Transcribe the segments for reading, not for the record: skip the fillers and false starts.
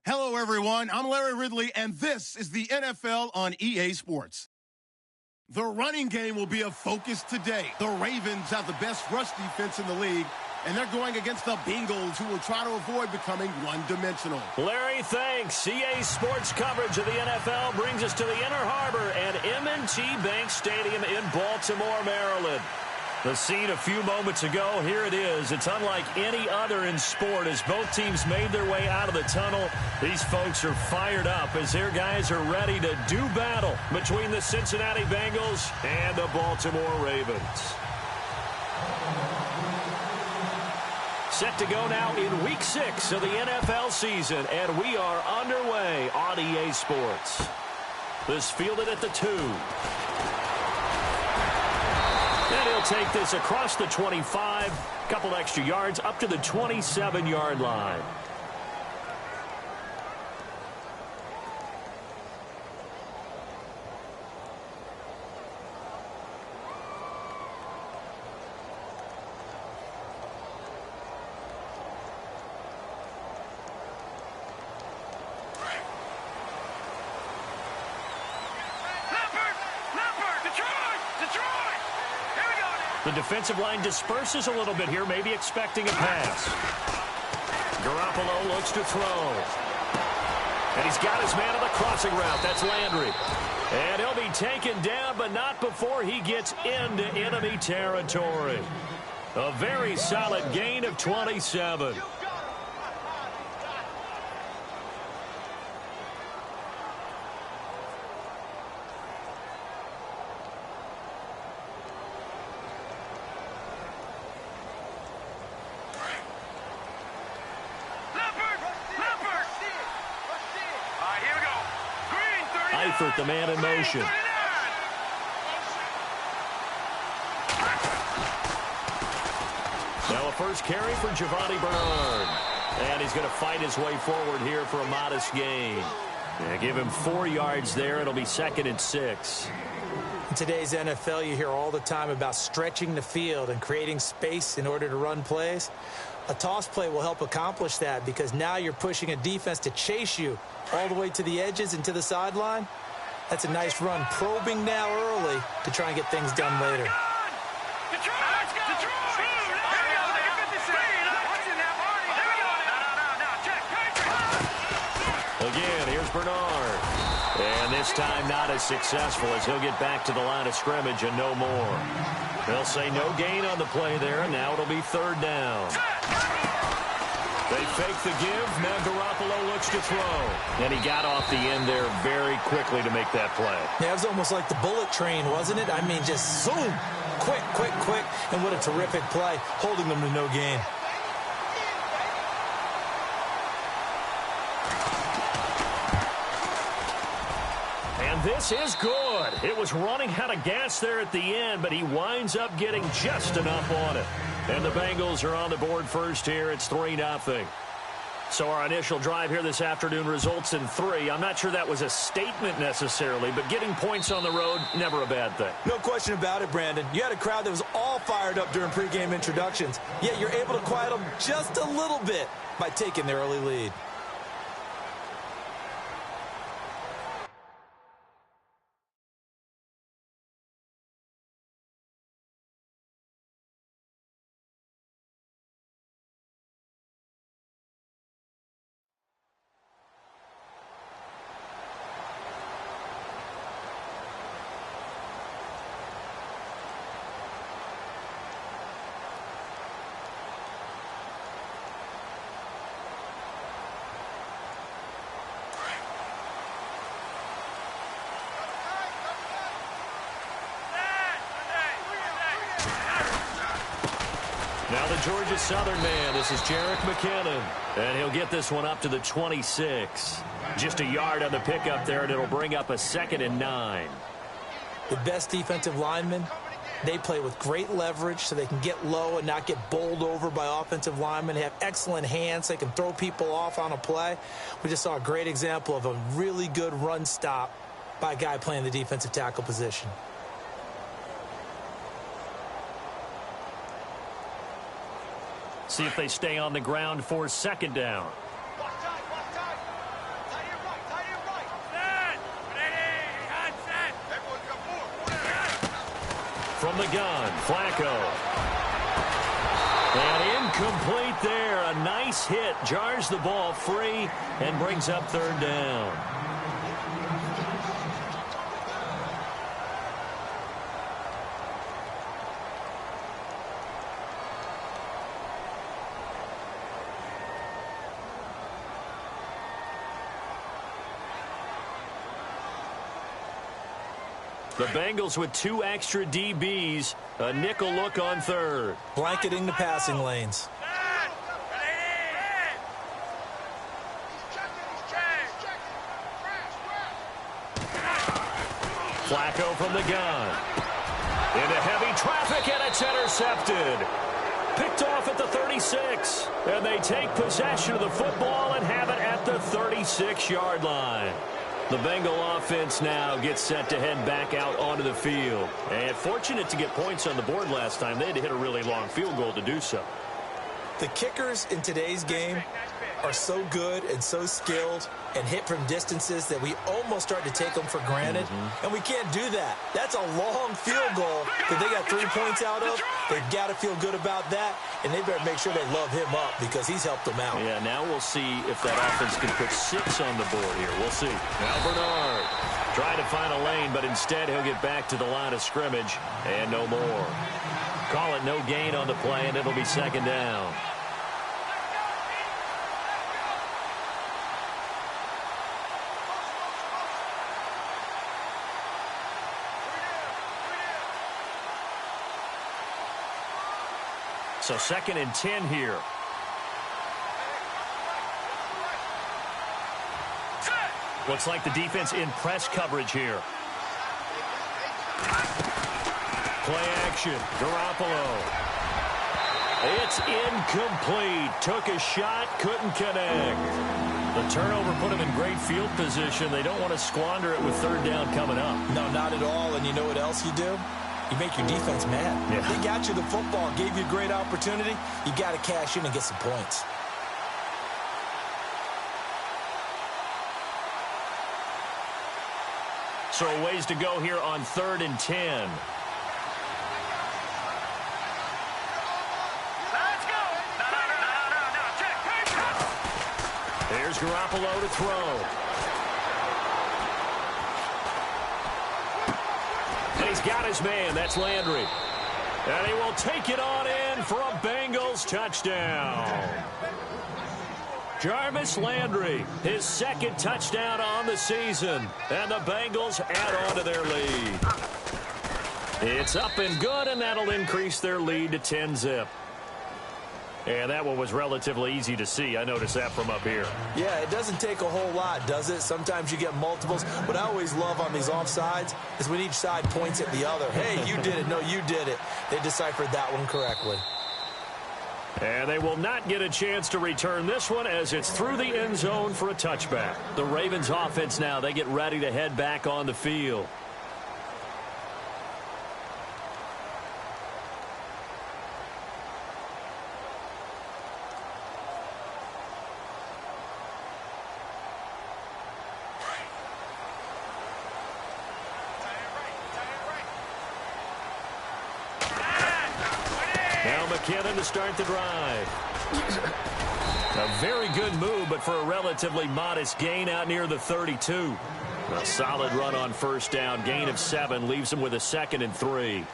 Hello, everyone. I'm Larry Ridley, and this is the NFL on EA Sports. The running game will be a focus today. The Ravens have the best rush defense in the league, and they're going against the Bengals, who will try to avoid becoming one-dimensional. Larry, thanks. EA Sports coverage of the NFL brings us to the Inner Harbor at M&T Bank Stadium in Baltimore, Maryland. The scene a few moments ago, here it is. It's unlike any other in sport as both teams made their way out of the tunnel. These folks are fired up as their guys are ready to do battle between the Cincinnati Bengals and the Baltimore Ravens. Set to go now in Week 6 of the NFL season, and we are underway on EA Sports. This fielded at the 2. And he'll take this across the 25, couple extra yards up to the 27-yard line. The defensive line disperses a little bit here, maybe expecting a pass. Garoppolo looks to throw. And he's got his man on the crossing route. That's Landry. And he'll be taken down, but not before he gets into enemy territory. A very solid gain of 27. The man in motion. Now a first carry for Giovanni Bernard. And he's going to fight his way forward here for a modest gain. Yeah, give him 4 yards there. It'll be 2nd and 6. In today's NFL, you hear all the time about stretching the field and creating space in order to run plays. A toss play will help accomplish that because now you're pushing a defense to chase you all the way to the edges and to the sideline. That's a nice run, probing now early to try and get things done later. Again, here's Bernard. And this time not as successful as he'll get back to the line of scrimmage and no more. They'll say no gain on the play there, and now it'll be 3rd down. They fake the give. Now Garoppolo looks to throw. And he got off the end there very quickly to make that play. Yeah, it was almost like the bullet train, wasn't it? I mean, just zoom. Quick, quick, quick. And what a terrific play, holding them to no gain. And this is good. It was running out of gas there at the end, but he winds up getting just enough on it. And the Bengals are on the board first here. It's 3-0. So our initial drive here this afternoon results in 3. I'm not sure that was a statement necessarily, but getting points on the road, never a bad thing. No question about it, Brandon. You had a crowd that was all fired up during pregame introductions, yet you're able to quiet them just a little bit by taking the early lead. Now the Georgia Southern man, this is Jerick McKinnon. And he'll get this one up to the 26. Just a yard on the pickup there, and it'll bring up a 2nd and 9. The best defensive linemen, they play with great leverage so they can get low and not get bowled over by offensive linemen. They have excellent hands. They can throw people off on a play. We just saw a great example of a really good run stop by a guy playing the defensive tackle position. See if they stay on the ground for 2nd down. from the gun. Flacco. And incomplete there. A nice hit. Jars the ball free and brings up third down. The Bengals with 2 extra DBs. A nickel look on third. Blanketing the passing lanes. Flacco from the gun. Into heavy traffic, and it's intercepted. Picked off at the 36. And they take possession of the football and have it at the 36-yard line. The Bengal offense now gets set to head back out onto the field. And fortunate to get points on the board last time. They had to hit a really long field goal to do so. The kickers in today's game are so good and so skilled and hit from distances that we almost start to take them for granted. And we can't do that. That's a long field goal that they got 3 points out of. They've got to feel good about that, and they better make sure they love him up because he's helped them out. Yeah, now we'll see if that offense can put 6 on the board here. We'll see. Now Bernard trying to find a lane, but instead he'll get back to the line of scrimmage and no more. Call it no gain on the play, and it'll be second down. So second and 10 here. Looks like the defense in press coverage here. Play action. Garoppolo. It's incomplete. Took a shot, couldn't connect. The turnover put him in great field position. They don't want to squander it with third down coming up. No, not at all. And you know what else you do? You make your defense mad. Yeah. They got you the football, gave you a great opportunity. You got to cash in and get some points. So a ways to go here on third and 10. There's Garoppolo to throw. And he's got his man. That's Landry. And he will take it on in for a Bengals touchdown. Jarvis Landry, his second touchdown on the season. And the Bengals add on to their lead. It's up and good, and that'll increase their lead to 10-zip. And that one was relatively easy to see. I noticed that from up here. Yeah, it doesn't take a whole lot, does it? Sometimes you get multiples. What I always love on these offsides is when each side points at the other. Hey, you did it. No, you did it. They deciphered that one correctly. And they will not get a chance to return this one as it's through the end zone for a touchback. The Ravens offense now, they get ready to head back on the field. McKinnon to start the drive. A very good move, but for a relatively modest gain out near the 32. A solid run on first down. Gain of 7 leaves them with a 2nd and 3.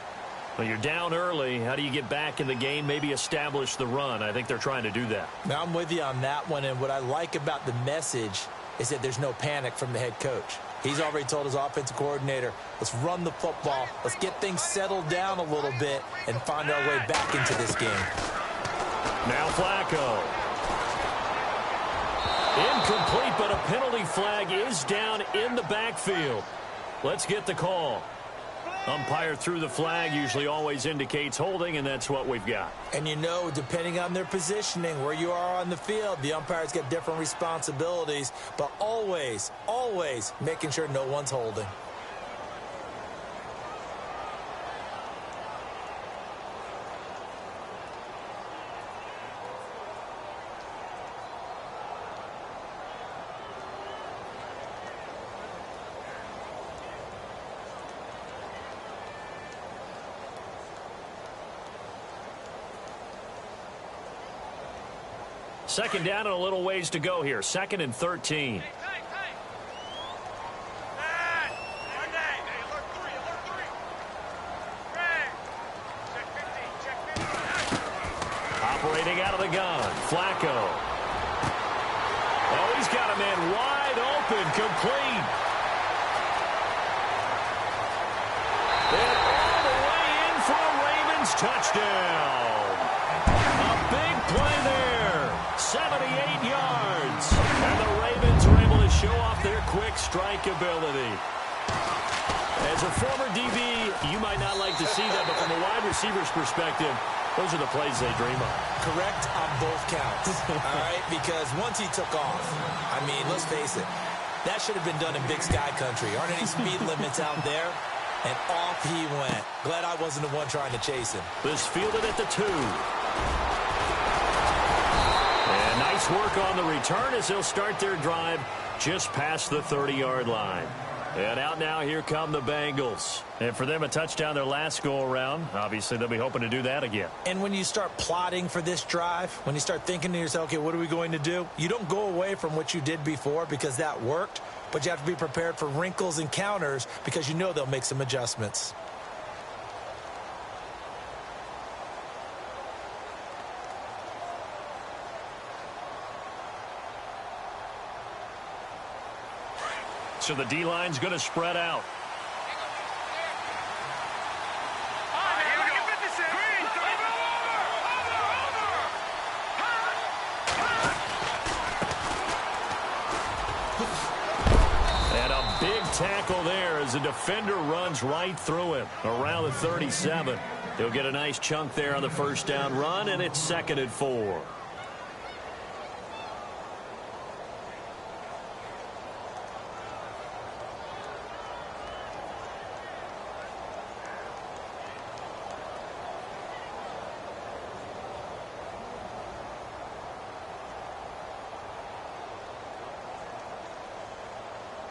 Well, you're down early. How do you get back in the game? Maybe establish the run. I think they're trying to do that. Now, I'm with you on that one, and what I like about the message is that there's no panic from the head coach. He's already told his offensive coordinator, let's run the football, let's get things settled down a little bit and find our way back into this game. Now Flacco. Incomplete, but a penalty flag is down in the backfield. Let's get the call. Umpire threw the flag, usually always indicates holding, and that's what we've got. And you know, depending on their positioning, where you are on the field, the umpires get different responsibilities, but always, always making sure no one's holding. Second down and a little ways to go here. 2nd and 13. Operating out of the gun, Flacco. Oh, he's got a man wide open, complete. And all the way in for a Ravens touchdown. A big play there, 78 yards. And the Ravens are able to show off their quick strike ability. As a former DB, you might not like to see that, but from a wide receiver's perspective, those are the plays they dream of. Correct on both counts, all right? Because once he took off, I mean, let's face it, that should have been done in Big Sky Country. Aren't any speed limits out there? And off he went. Glad I wasn't the one trying to chase him. This fielded at the 2. And nice work on the return as they'll start their drive just past the 30-yard line. And out now, here come the Bengals. And for them, a touchdown their last go-around. Obviously, they'll be hoping to do that again. And when you start plotting for this drive, when you start thinking to yourself, okay, what are we going to do? You don't go away from what you did before because that worked, but you have to be prepared for wrinkles and counters because you know they'll make some adjustments. So the D-line's going to spread out. And a big tackle there as the defender runs right through him around the 37. He'll get a nice chunk there on the first down run, and it's 2nd and 4.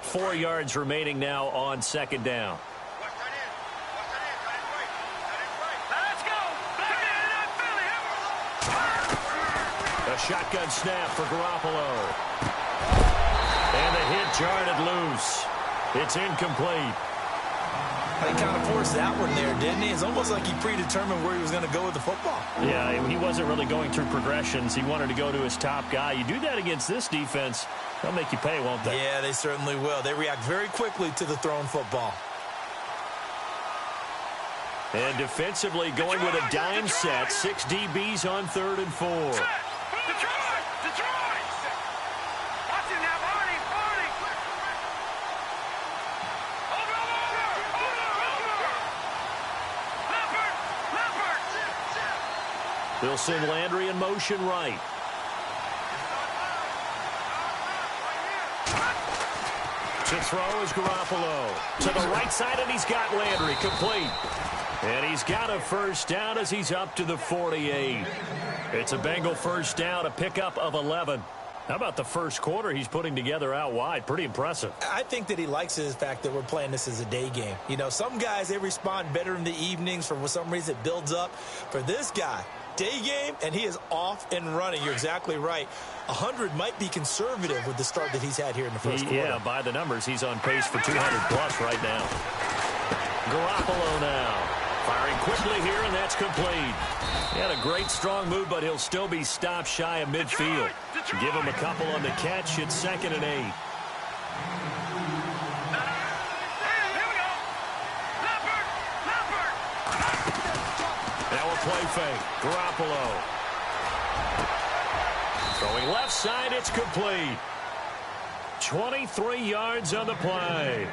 Four yards remaining now on 2nd down. A shotgun snap for Garoppolo. And the hit jarred it loose. It's incomplete. He kind of forced that one there, didn't he? It's almost like he predetermined where he was going to go with the football. Yeah, he wasn't really going through progressions. He wanted to go to his top guy. You do that against this defense, they'll make you pay, won't they? Yeah, they certainly will. They react very quickly to the thrown football. And defensively going with a dime set. 6 DBs on 3rd and 4. They'll send Landry in motion right. To throw is Garoppolo. To the right side, and he's got Landry complete. And he's got a first down as he's up to the 48. It's a Bengal first down, a pickup of 11. How about the first quarter he's putting together out wide? Pretty impressive. I think that he likes the fact that we're playing this as a day game. You know, some guys, they respond better in the evenings. For some reason, it builds up. For this guy, day game, and he is off and running. You're exactly right. 100 might be conservative with the start that he's had here in the first quarter. Yeah, by the numbers, he's on pace for 200-plus right now. Garoppolo now. Firing quickly here, and that's complete. He had a great, strong move, but he'll still be stopped shy of midfield. Give him a couple on the catch. It's 2nd and 8. Now a play fake. Garoppolo. Throwing left side, it's complete. 23 yards on the play.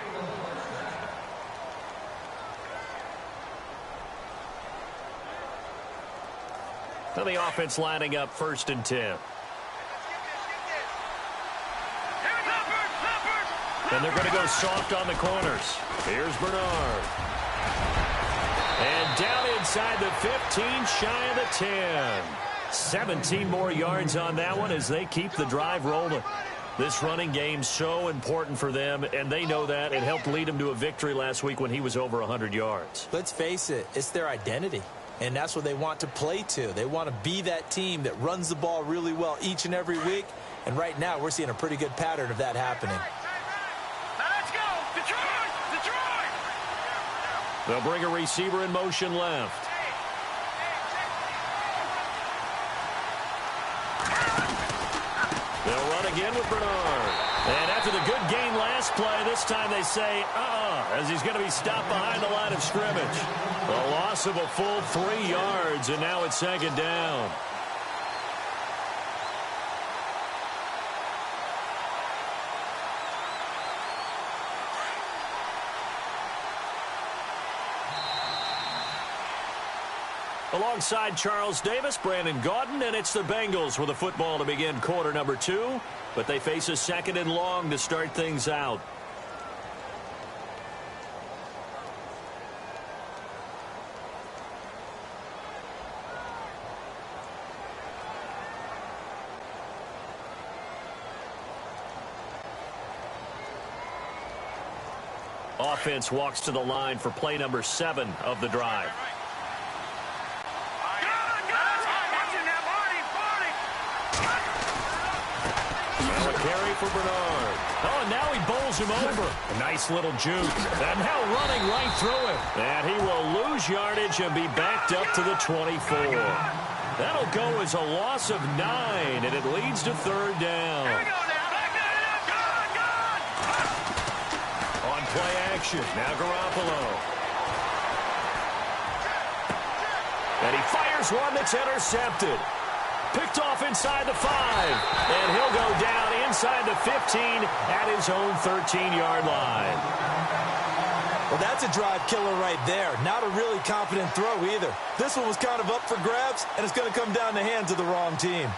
Now the offense lining up 1st and 10. And they're going to go soft on the corners. Here's Bernard. And down inside the 15, shy of the 10. 17 more yards on that one as they keep the drive rolling. This running game so important for them, and they know that. It helped lead them to a victory last week when he was over 100 yards. Let's face it, it's their identity. And that's what they want to play to. They want to be that team that runs the ball really well each and every week. And right now, we're seeing a pretty good pattern of that happening. Now let's go! Detroit! Detroit! They'll bring a receiver in motion left. They'll run again with Bernard. And after the good gain last play, this time they say, as he's going to be stopped behind the line of scrimmage. A loss of a full 3 yards, and now it's second down. Alongside Charles Davis, Brandon Gaudin, and it's the Bengals with the football to begin quarter number 2. But they face a 2nd and long to start things out. Offense walks to the line for play number 7 of the drive. Now a carry for Bernard. Oh, and now he bowls him over. A nice little juke. And now running right through him. And he will lose yardage and be backed up to the 24. That'll go as a loss of 9, and it leads to 3rd down. On play action, now Garoppolo. And he fires one that's intercepted. Picked off inside the 5. And he'll go down inside the 15 at his own 13-yard line. Well, that's a drive killer right there. Not a really confident throw either. This one was kind of up for grabs, and it's going to come down the hands of the wrong team.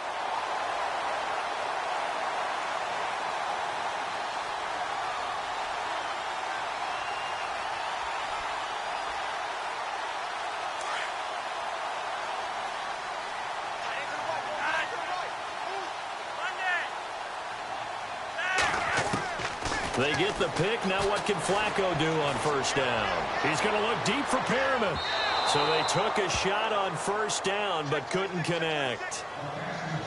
They get the pick. Now what can Flacco do on 1st down? He's going to look deep for Perriman. So they took a shot on 1st down but couldn't connect.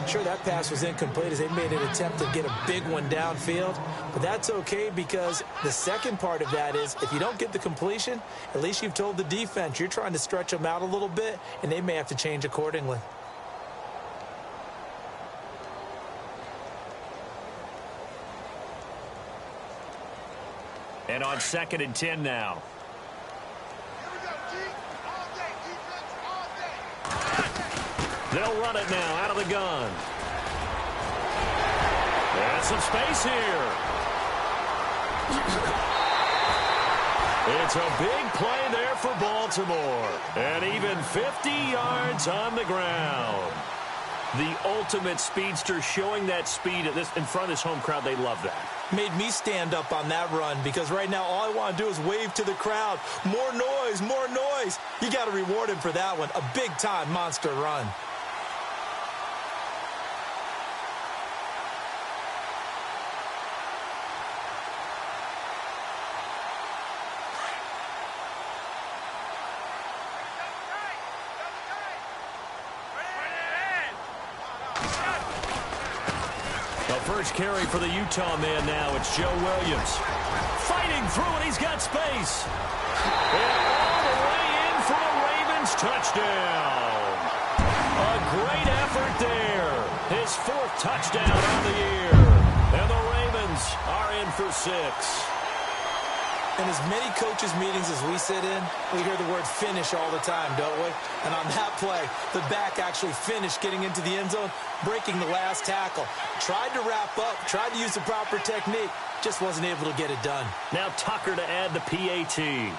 Sure, that pass was incomplete as they made an attempt to get a big one downfield. But that's okay because the second part of that is if you don't get the completion, at least you've told the defense you're trying to stretch them out a little bit, and they may have to change accordingly. And on 2nd and 10 now. They'll run it now out of the gun. And some space here. It's a big play there for Baltimore. And even 50 yards on the ground. The ultimate speedster showing that speed in front of this home crowd. They love that. Made me stand up on that run because right now all I want to do is wave to the crowd. More noise, more noise. You got to reward him for that one. A big-time monster run. First carry for the Utah man now. It's Joe Williams. Fighting through it. He's got space. And all the way in for a Ravens touchdown. A great effort there. His 4th touchdown on the year. And the Ravens are in for 6. In as many coaches' meetings as we sit in, we hear the word finish all the time, don't we? And on that play, the back actually finished getting into the end zone, breaking the last tackle. Tried to wrap up, tried to use the proper technique, just wasn't able to get it done. Now Tucker to add the PAT. And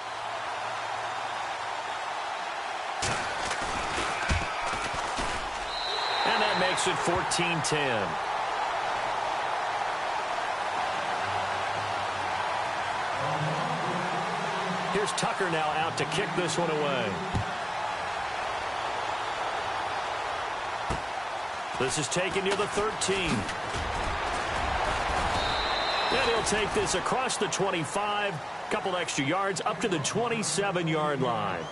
that makes it 14-10. Here's Tucker now out to kick this one away. This is taken near the 13. And he'll take this across the 25. Couple extra yards up to the 27-yard line.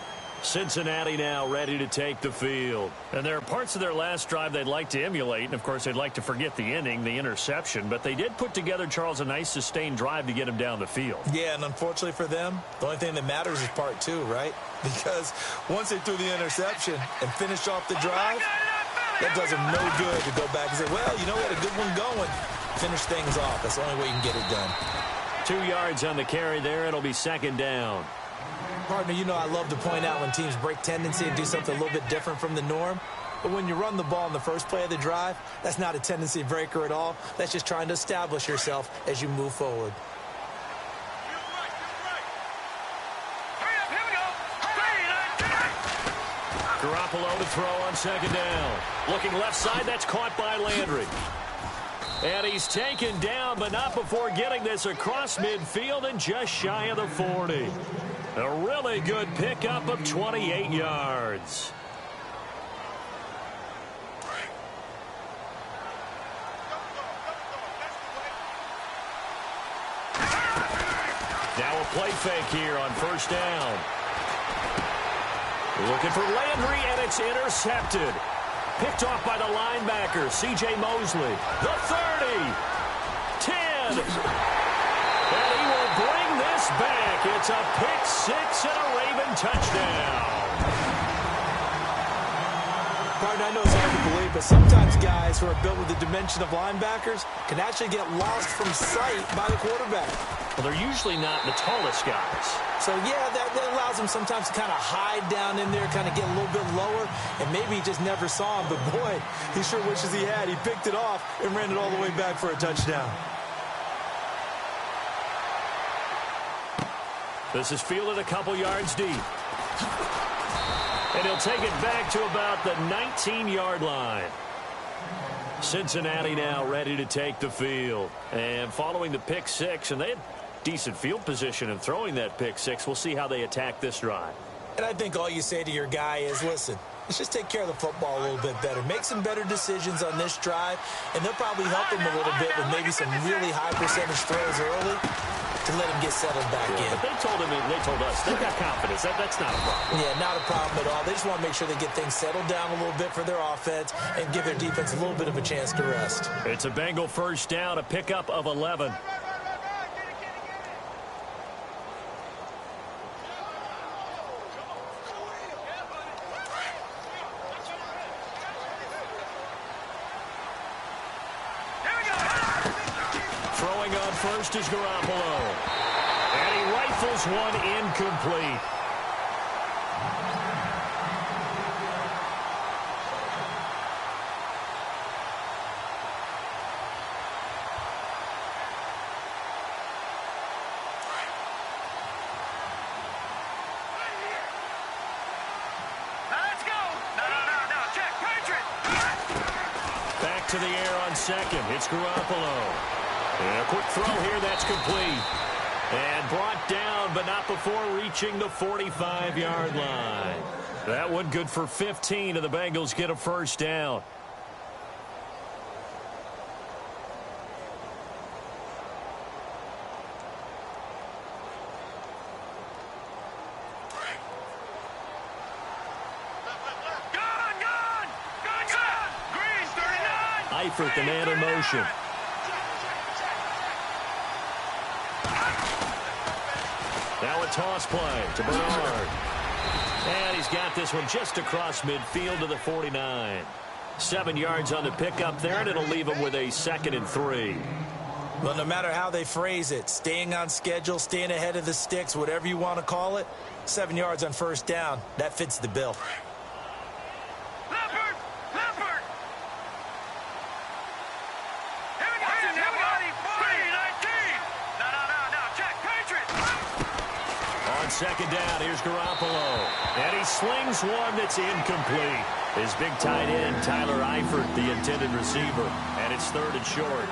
Cincinnati now ready to take the field. And there are parts of their last drive they'd like to emulate, and, of course, they'd like to forget the inning, the interception. But they did put together, Charles, a nice sustained drive to get him down the field. Yeah, and unfortunately for them, the only thing that matters is part two, right? Because once they threw the interception and finished off the drive, that does them no good to go back and say, well, you know, we had a good one going. Finish things off. That's the only way you can get it done. 2 yards on the carry there. It'll be second down. Partner, you know I love to point out when teams break tendency and do something a little bit different from the norm. But when you run the ball in the first play of the drive, that's not a tendency breaker at all. That's just trying to establish yourself as you move forward. Garoppolo to throw on second down. Looking left side, that's caught by Landry. And he's taken down, but not before getting this across midfield and just shy of the 40. A really good pickup of 28 yards. Now a play fake here on first down. Looking for Landry, and it's intercepted. Picked off by the linebacker, C.J. Mosley. The 30. 10. And he will bring this back. It's a pick six and a Raven touchdown. Partner, I know it's hard to believe, but sometimes guys who are built with the dimension of linebackers can actually get lost from sight by the quarterback. Well, they're usually not the tallest guys. So, yeah, that allows him sometimes to kind of hide down in there, kind of get a little bit lower, and maybe he just never saw him. But, boy, he sure wishes he had. He picked it off and ran it all the way back for a touchdown. This is fielded a couple yards deep. And he'll take it back to about the 19-yard line. Cincinnati now ready to take the field. And following the pick six, and they had decent field position in throwing that pick six. We'll see how they attack this drive. And I think all you say to your guy is, listen, let's just take care of the football a little bit better. Make some better decisions on this drive, and they'll probably help him a little bit with maybe some really high percentage throws early to let him get settled back in. But they told us, they've got confidence. That's not a problem. Yeah, not a problem at all. They just want to make sure they get things settled down a little bit for their offense and give their defense a little bit of a chance to rest. It's a Bengal first down, a pickup of 11. Throwing on first is Garoppolo. And he rifles one incomplete. Back to the air on second. It's Garoppolo. And a quick throw here, that's complete. And brought down, but not before reaching the 45-yard line. That one good for 15, and the Bengals get a first down. Eifert, the man in motion. Now a toss play to Bernard. And he's got this one just across midfield to the 49. 7 yards on the pickup there, and it'll leave him with a 2nd and 3. Well, no matter how they phrase it, staying on schedule, staying ahead of the sticks, whatever you want to call it, 7 yards on first down, that fits the bill. Second down, here's Garoppolo. And he slings one that's incomplete. His big tight end, Tyler Eifert, the intended receiver. And it's 3rd and short.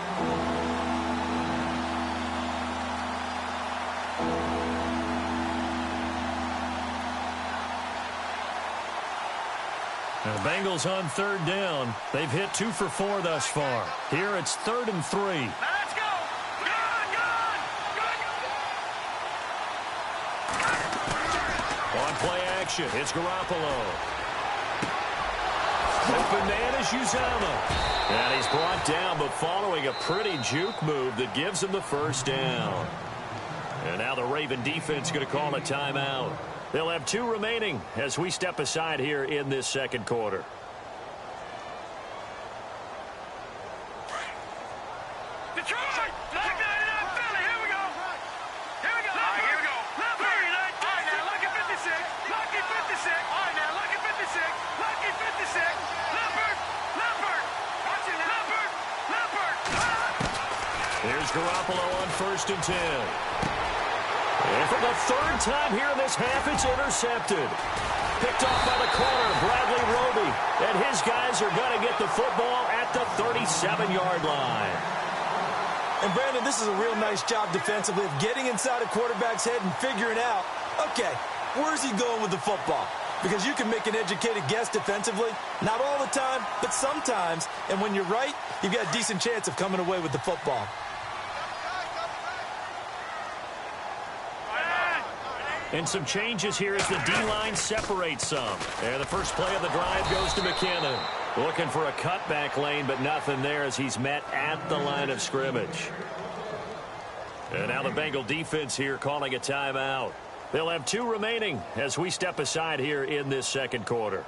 Now, the Bengals on 3rd down. They've hit 2 for 4 thus far. Here it's 3rd and 3. On play action, it's Garoppolo. Open man is Uzomah. And he's brought down, but following a pretty juke move that gives him the first down. And now the Raven defense going to call a timeout. They'll have 2 remaining as we step aside here in this second quarter. Detroit! Black 99 Philly, here we go! Here we go! All right, here we go. All right, now look at 56. Lucky 56. All right, now look at 56. Lucky 56. Leopard! Watch it now. Leopard! Here's Garoppolo on 1st and 10. And for the 3rd time here in this half, it's intercepted. Picked off by the corner, Bradley Roby. And his guys are going to get the football at the 37-yard line. And, Brandon, this is a real nice job defensively of getting inside a quarterback's head and figuring out, okay, where's he going with the football? Because you can make an educated guess defensively. Not all the time, but sometimes. And when you're right, you've got a decent chance of coming away with the football. And some changes here as the D-line separates some. And the first play of the drive goes to McKinnon. Looking for a cutback lane, but nothing there as he's met at the line of scrimmage. And now the Bengal defense here calling a timeout. They'll have 2 remaining as we step aside here in this second quarter.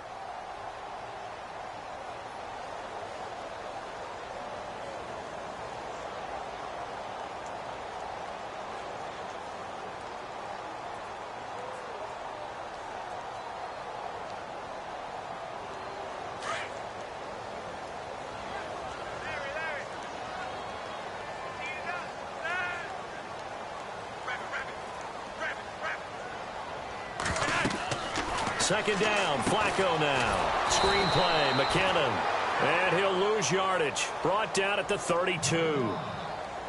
Second down, Flacco now. Screen play, McKinnon. And he'll lose yardage. Brought down at the 32.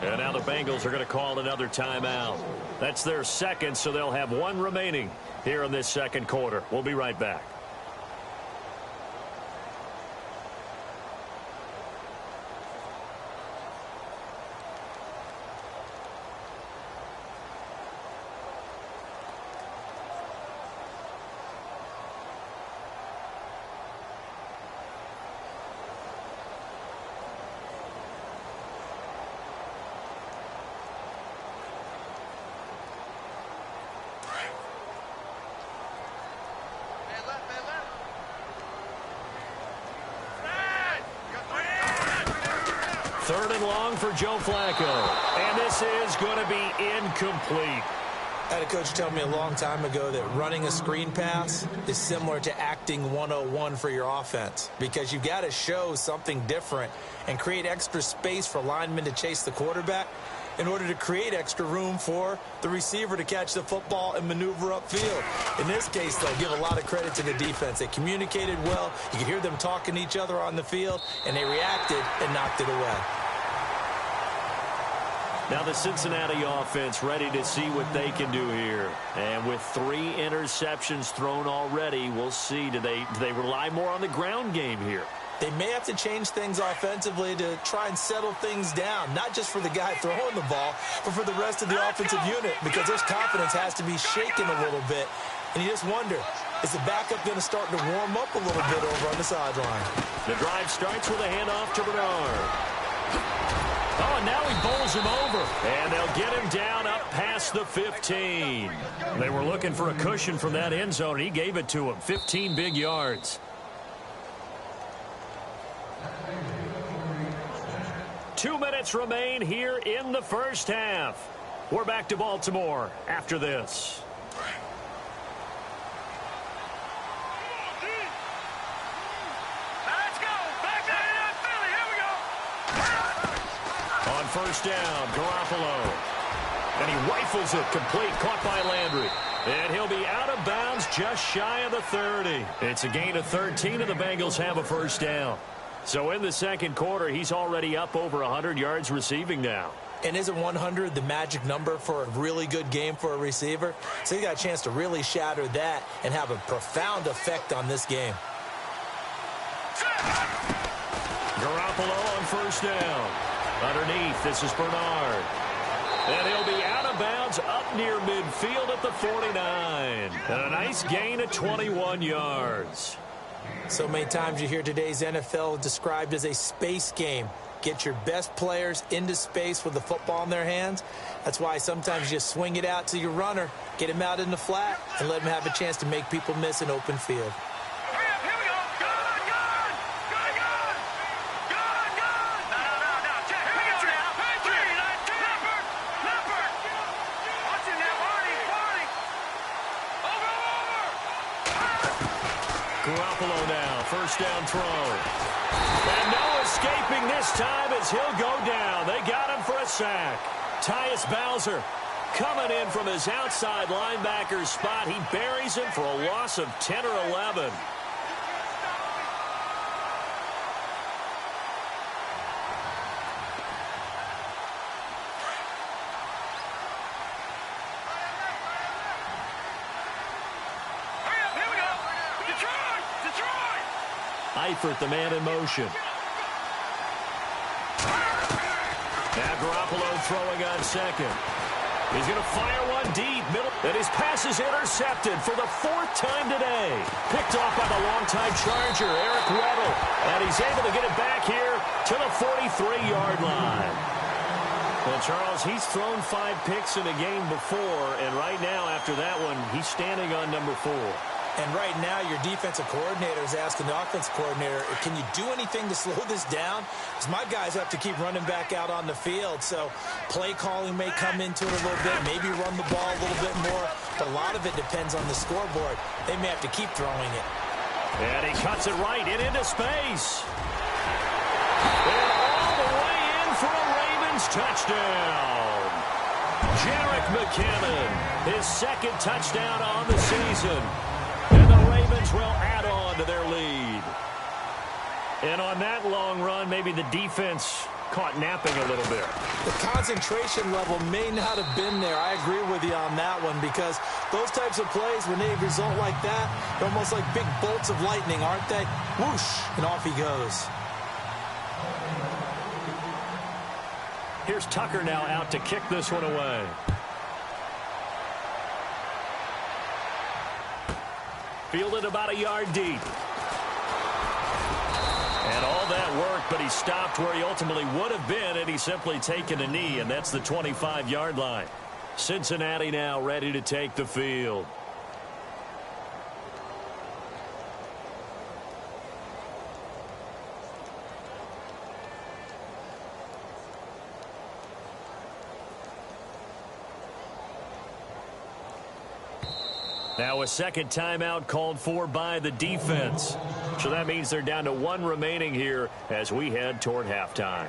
And now the Bengals are going to call another timeout. That's their second, so they'll have 1 remaining here in this second quarter. We'll be right back. Third and long for Joe Flacco. And this is going to be incomplete. I had a coach tell me a long time ago that running a screen pass is similar to acting 101 for your offense, because you've got to show something different and create extra space for linemen to chase the quarterback in order to create extra room for the receiver to catch the football and maneuver upfield. In this case, they'll give a lot of credit to the defense. They communicated well. You could hear them talking to each other on the field, and they reacted and knocked it away. Now the Cincinnati offense ready to see what they can do here. And with 3 interceptions thrown already, we'll see. Do they rely more on the ground game here? They may have to change things offensively to try and settle things down, not just for the guy throwing the ball, but for the rest of the offensive unit, because their confidence has to be shaken a little bit. And you just wonder, is the backup going to start to warm up a little bit over on the sideline? The drive starts with a handoff to Bernard. Oh, and now he bowls him over. And they'll get him down up past the 15. They were looking for a cushion from that end zone. He gave it to him. 15 big yards. 2 minutes remain here in the first half. We're back to Baltimore after this. Let's go. Back 99 Philly, here we go. On first down, Garoppolo. And he rifles it complete, caught by Landry. And he'll be out of bounds just shy of the 30. It's a gain of 13, and the Bengals have a first down. So in the second quarter, he's already up over 100 yards receiving now. And isn't 100 the magic number for a really good game for a receiver? So he got a chance to really shatter that and have a profound effect on this game. Garoppolo on first down. Underneath, this is Bernard. And he'll be out of of bounds up near midfield at the 49. And a nice gain of 21 yards. So many times you hear today's NFL described as a space game. Get your best players into space with the football in their hands. That's why sometimes you just swing it out to your runner, get him out in the flat, and let him have a chance to make people miss an open field. Hurry up, here we go. Gun, gun. Gun, gun. Gun, gun. No. Check. Here we go now. Hey, 3, 9, 2. Leopard. Watch it now, Barney. Over. Garoppolo now, first down throw. And no escaping this time as he'll go down. They got him for a sack. Tyus Bowser coming in from his outside linebacker spot. He buries him for a loss of 10 or 11. Hurry up, here we go. Detroit. Eifert, the man in motion. Now Garoppolo throwing on second. He's going to fire one deep. Middle. And his pass is intercepted for the 4th time today. Picked off by the longtime Charger, Eric Weddle. And he's able to get it back here to the 43-yard line. Well, Charles, he's thrown 5 picks in a game before. And right now, after that one, he's standing on number 4. And right now, your defensive coordinator is asking the offensive coordinator, can you do anything to slow this down? Because my guys have to keep running back out on the field. So play calling may come into it a little bit, maybe run the ball a little bit more. But a lot of it depends on the scoreboard. They may have to keep throwing it. And he cuts it right and into space. And all the way in for a Ravens touchdown. Jerick McKinnon, his 2nd touchdown on the season. And the Ravens will add on to their lead. And on that long run, maybe the defense caught napping a little bit. The concentration level may not have been there. I agree with you on that one because those types of plays, when they result like that, they're almost like big bolts of lightning, aren't they? Whoosh, and off he goes. Here's Tucker now out to kick this one away. Fielded about a yard deep. And all that work, but he stopped where he ultimately would have been had he simply taken a knee, and that's the 25-yard line. Cincinnati now ready to take the field. Now a second timeout called for by the defense. So that means they're down to 1 remaining here as we head toward halftime.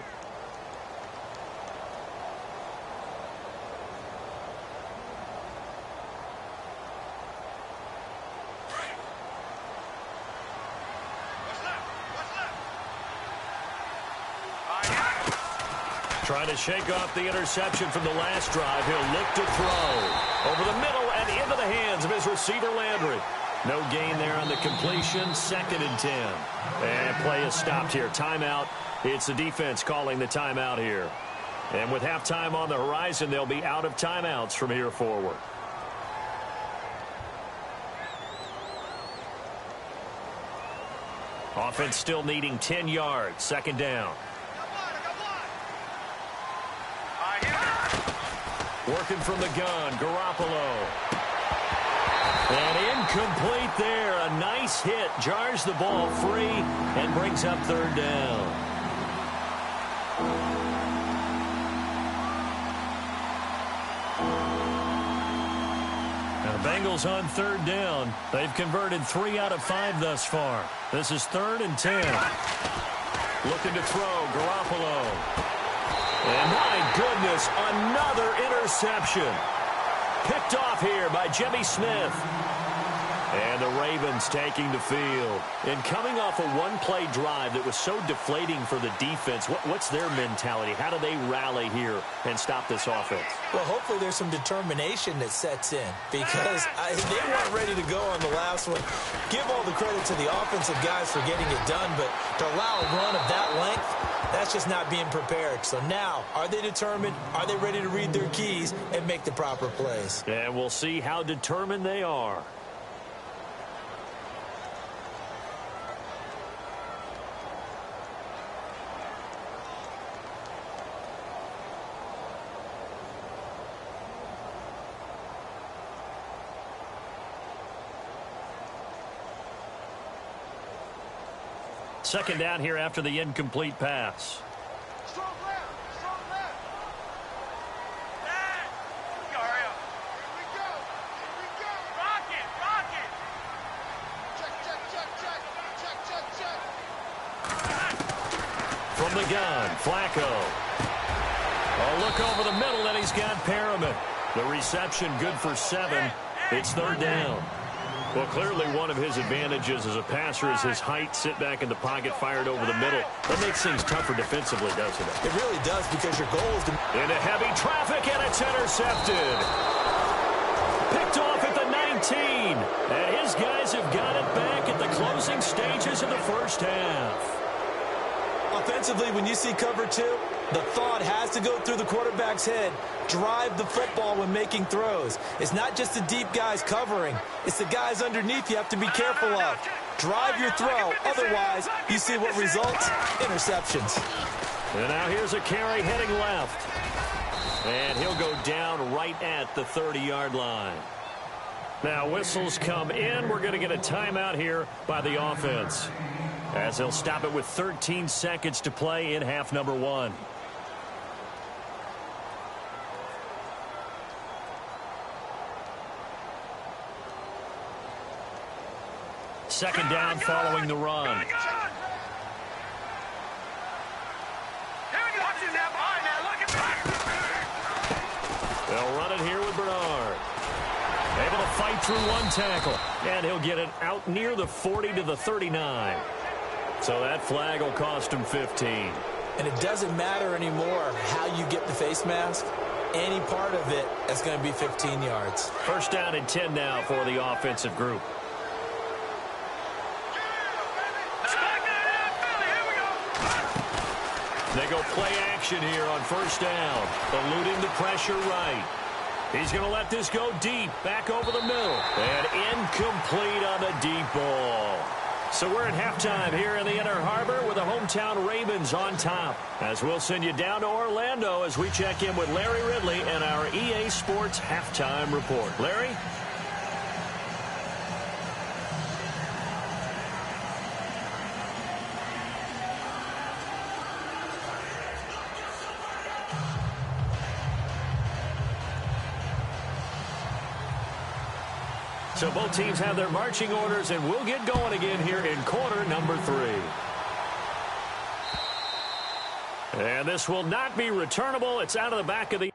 Trying to shake off the interception from the last drive. He'll look to throw. Over the middle and into the hands of his receiver, Landry. No gain there on the completion. 2nd and 10. And play is stopped here. Timeout. It's the defense calling the timeout here. And with halftime on the horizon, they'll be out of timeouts from here forward. Offense still needing 10 yards. 2nd down. Working from the gun, Garoppolo. And incomplete there. A nice hit. Jars the ball free and brings up 3rd down. Now the Bengals on 3rd down. They've converted 3 out of 5 thus far. This is 3rd and 10. Looking to throw, Garoppolo. And my goodness, another interception. Picked off here by Jimmy Smith. And the Ravens taking the field. And coming off a one-play drive that was so deflating for the defense, what's their mentality? How do they rally here and stop this offense? Well, hopefully there's some determination that sets in because they weren't ready to go on the last one. Give all the credit to the offensive guys for getting it done, but to allow a run of that length, That's just not being prepared. So now, are they determined? Are they ready to read their keys and make the proper plays? And we'll see how determined they are. Second down here after the incomplete pass. Strong left. Strong left. Dad. Hurry up. Here we go. Here we go. Rock it. Rock it. Check, check, check, check. Check, check, check. From the gun, Flacco. Oh, look over the middle, and he's got Perriman. The reception good for 7. It's third down. Well, clearly one of his advantages as a passer is his height, sit back in the pocket, fired over the middle. That makes things tougher defensively, doesn't it? It really does, because your goal is to... Into heavy traffic, and it's intercepted. Picked off at the 19. And his guys have got it back at the closing stages of the first half. Offensively, when you see cover 2, the thought has to go through the quarterback's head. Drive the football when making throws. It's not just the deep guys covering. It's the guys underneath you have to be careful of. Drive your throw. Otherwise, you see what results? Interceptions. And now here's a carry heading left. And he'll go down right at the 30-yard line. Now whistles come in. We're going to get a timeout here by the offense, as they'll stop it with 13 seconds to play in half number 1. Second down following the run. They'll run it here with Bernard. Able to fight through one tackle. And he'll get it out near the 40 to the 39. So that flag will cost him 15. And it doesn't matter anymore how you get the face mask. Any part of it is going to be 15 yards. First down and 10 now for the offensive group. They go play action here on first down. Eluding the pressure right. He's going to let this go deep. Back over the middle. And incomplete on the deep ball. So we're at halftime here in the Inner Harbor with the hometown Ravens on top. As we'll send you down to Orlando as we check in with Larry Ridley and our EA Sports Halftime Report. Larry? So both teams have their marching orders, and we'll get going again here in quarter number 3. And this will not be returnable. It's out of the back of the...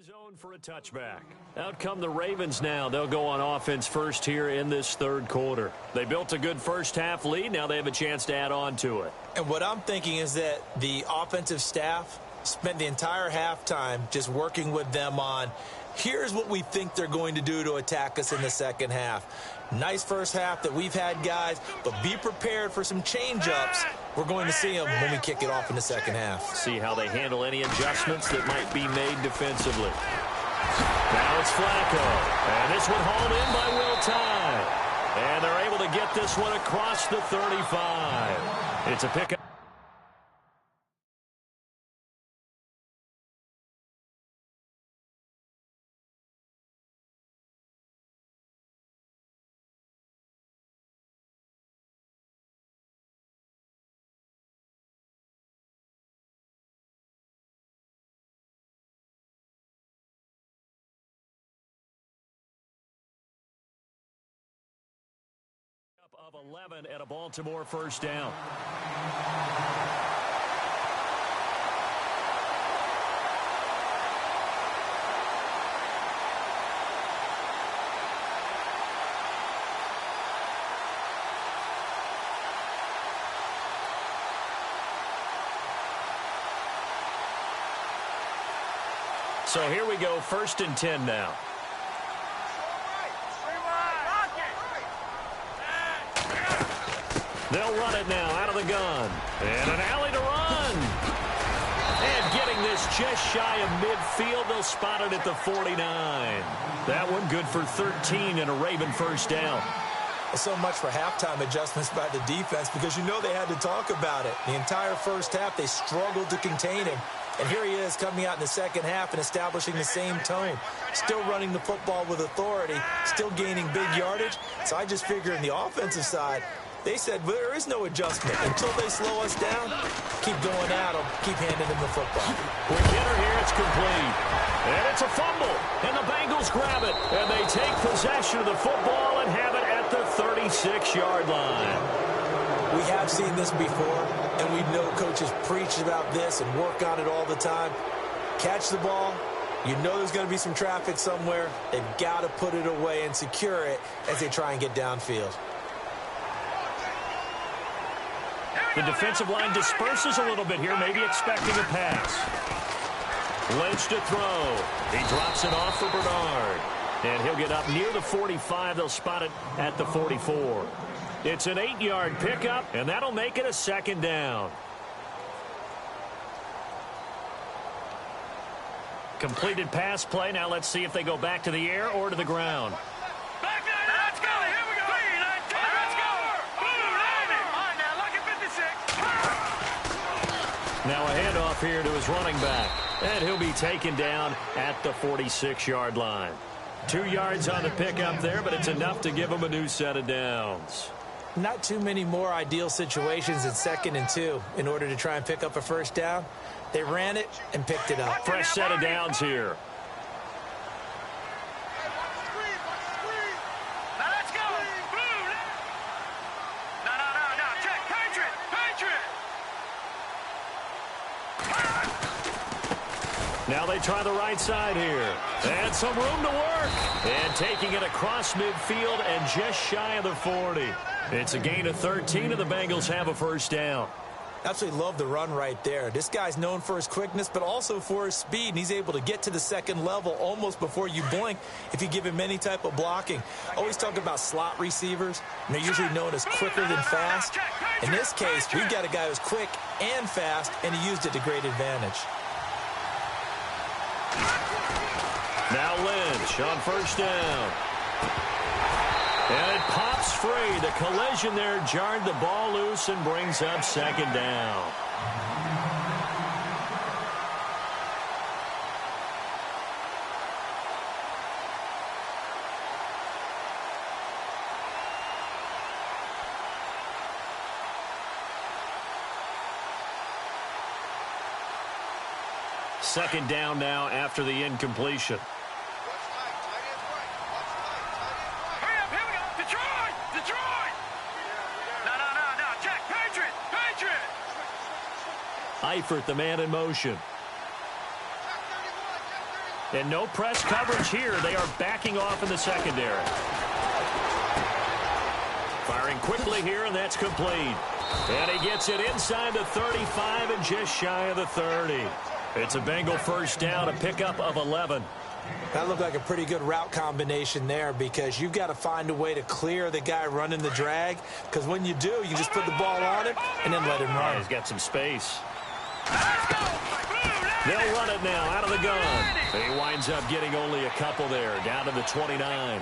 zone for a touchback. Out come the Ravens now. They'll go on offense first here in this third quarter. They built a good first half lead. Now they have a chance to add on to it. And what I'm thinking is that the offensive staff spent the entire halftime just working with them on, here's what we think they're going to do to attack us in the second half. Nice first half that we've had, guys, but be prepared for some change-ups. We're going to see them when we kick it off in the second half. See how they handle any adjustments that might be made defensively. Now it's Flacco. And this one hauled in by Will Tye. And they're able to get this one across the 35. It's a pickup. Of 11 at a Baltimore first down. So here we go, 1st and 10 now. They'll run it now out of the gun. And an alley to run. And getting this just shy of midfield, they'll spot it at the 49. That one good for 13 and a Raven first down. So much for halftime adjustments by the defense because you know they had to talk about it. The entire first half, they struggled to contain him. And here he is coming out in the second half and establishing the same tone. Still running the football with authority, still gaining big yardage. So I just figure in the offensive side, they said, well, there is no adjustment. Until they slow us down, keep going at them, keep handing them the football. With Hitter here, it's complete. And it's a fumble. And the Bengals grab it. And they take possession of the football and have it at the 36-yard line. We have seen this before, and we know coaches preach about this and work on it all the time. Catch the ball. You know there's going to be some traffic somewhere. They've got to put it away and secure it as they try and get downfield. The defensive line disperses a little bit here, maybe expecting a pass. Lynch to throw. He drops it off for Bernard. And he'll get up near the 45. They'll spot it at the 44. It's an 8-yard pickup, and that'll make it a 2nd down. Completed pass play. Now let's see if they go back to the air or to the ground. Back nine, let's go. Here we go. 3, 9, 10, let's go. Boom, landing. All right, now look at 56. Now a handoff here to his running back. And he'll be taken down at the 46-yard line. 2 yards on the pickup there, but it's enough to give him a new set of downs. Not too many more ideal situations in 2nd and 2 in order to try and pick up a first down. They ran it and picked it up. Fresh set of downs here. Now let's go. Boom. No. Check. Patriot. Now they try the right side here. And some room to work. And taking it across midfield and just shy of the 40. It's a gain of 13, and the Bengals have a first down. Absolutely love the run right there. This guy's known for his quickness, but also for his speed, and he's able to get to the second level almost before you blink if you give him any type of blocking. Always talk about slot receivers, and they're usually known as quicker than fast. In this case, we've got a guy who's quick and fast, and he used it to great advantage. Now Lynch on first down. And it pops free. The collision there jarred the ball loose and brings up 2nd down. Second down now after the incompletion. Eifert, the man in motion. And no press coverage here. They are backing off in the secondary. Firing quickly here, and that's complete. And he gets it inside the 35 and just shy of the 30. It's a Bengal first down, a pickup of 11. That looked like a pretty good route combination there because you've got to find a way to clear the guy running the drag, because when you do, you just put the ball on him and then let him run. He's got some space. They'll run it now out of the gun. He winds up getting only a couple there, down to the 29.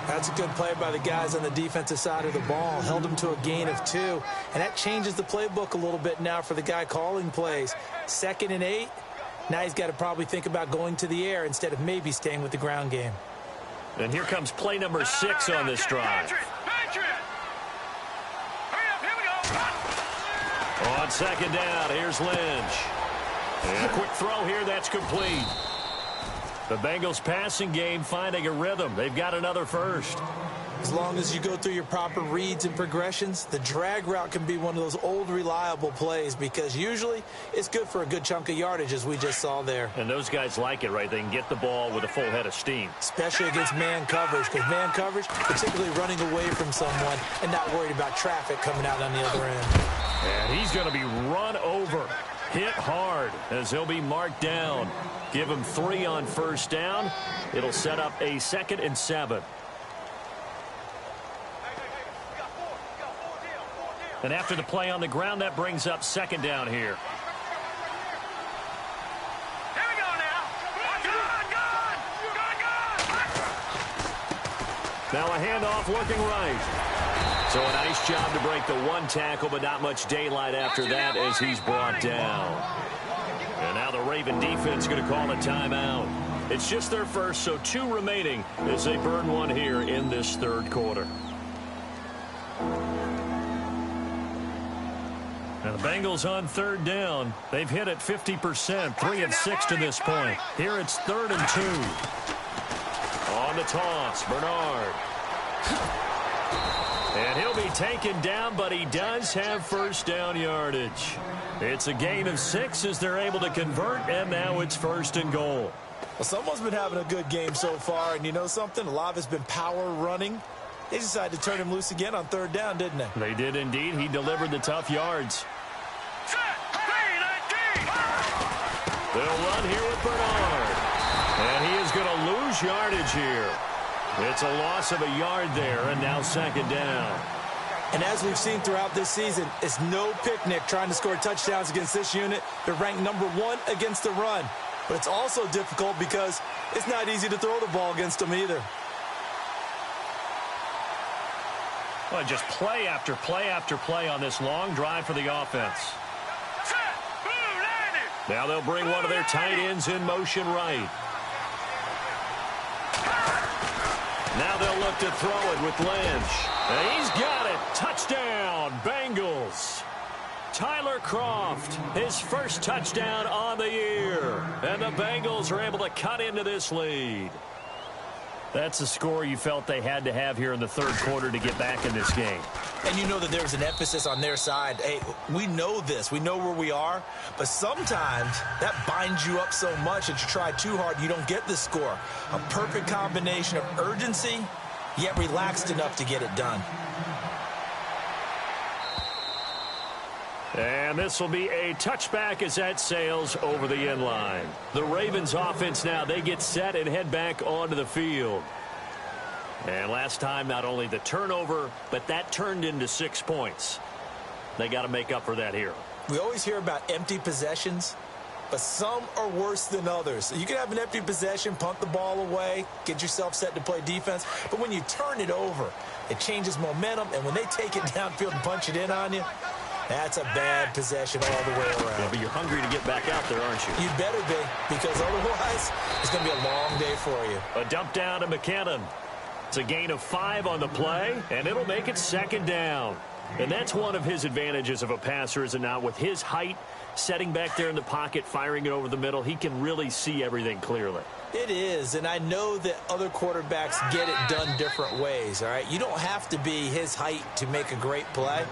That's a good play by the guys on the defensive side of the ball. Held him to a gain of 2. And that changes the playbook a little bit now for the guy calling plays. 2nd and 8. Now he's got to probably think about going to the air instead of maybe staying with the ground game. And here comes play number 6 on this drive. On 2nd down, here's Lynch. And a quick throw here, that's complete. The Bengals passing game finding a rhythm. They've got another first. As long as you go through your proper reads and progressions, the drag route can be one of those old reliable plays because usually it's good for a good chunk of yardage, as we just saw there. And those guys like it, right? They can get the ball with a full head of steam. Especially against man coverage, because man coverage, particularly running away from someone and not worried about traffic coming out on the other end. And he's going to be run over. hit hard as he'll be marked down. Give him 3 on first down. It'll set up a 2nd and 7. And after the play on the ground, that brings up 2nd down here. Here we go now. Now a handoff looking right. So a nice job to break the 1 tackle, but not much daylight after that as he's brought down. And now the Raven defense going to call a timeout. It's just their first, so 2 remaining as they burn 1 here in this 3rd quarter. Now the Bengals on 3rd down. They've hit it 50%, 3 of 6 to this point. Here it's 3rd and 2. On the toss, Bernard. And he'll be taken down, but he does have first down yardage. It's a gain of 6 as they're able to convert, and now it's 1st and goal. Well, someone's been having a good game so far, and you know something? A lot of it's been power running. They decided to turn him loose again on 3rd down, didn't they? They did indeed. He delivered the tough yards. They'll run here with Bernard. And he is going to lose yardage here. It's a loss of a yard there, and now 2nd down. And as we've seen throughout this season, it's no picnic trying to score touchdowns against this unit. They're ranked number 1 against the run. But it's also difficult because it's not easy to throw the ball against them either. Well, just play after play after play on this long drive for the offense. Now they'll bring one of their tight ends in motion right. Now they'll look to throw it with Lynch. And he's got it. Touchdown, Bengals. Tyler Kroft, his first touchdown on the year. And the Bengals are able to cut into this lead. That's a score you felt they had to have here in the 3rd quarter to get back in this game. And you know that there's an emphasis on their side. Hey, we know this. We know where we are. But sometimes that binds you up so much that you try too hard, you don't get the score. A perfect combination of urgency, yet relaxed enough to get it done. And this will be a touchback as that sails over the end line. The Ravens offense now, they get set and head back onto the field. And last time, not only the turnover, but that turned into 6 points. They got to make up for that here. We always hear about empty possessions, but some are worse than others. You can have an empty possession, punt the ball away, get yourself set to play defense, but when you turn it over, it changes momentum, and when they take it downfield and punch it in on you, that's a bad possession all the way around. Yeah, but you're hungry to get back out there, aren't you? You better be, because otherwise it's going to be a long day for you. A dump down to McKinnon. It's a gain of 5 on the play, and it'll make it 2nd down. And that's one of his advantages of a passer, is it not? With his height, setting back there in the pocket, firing it over the middle, he can really see everything clearly. It is, and I know that other quarterbacks get it done different ways, all right? You don't have to be his height to make a great play,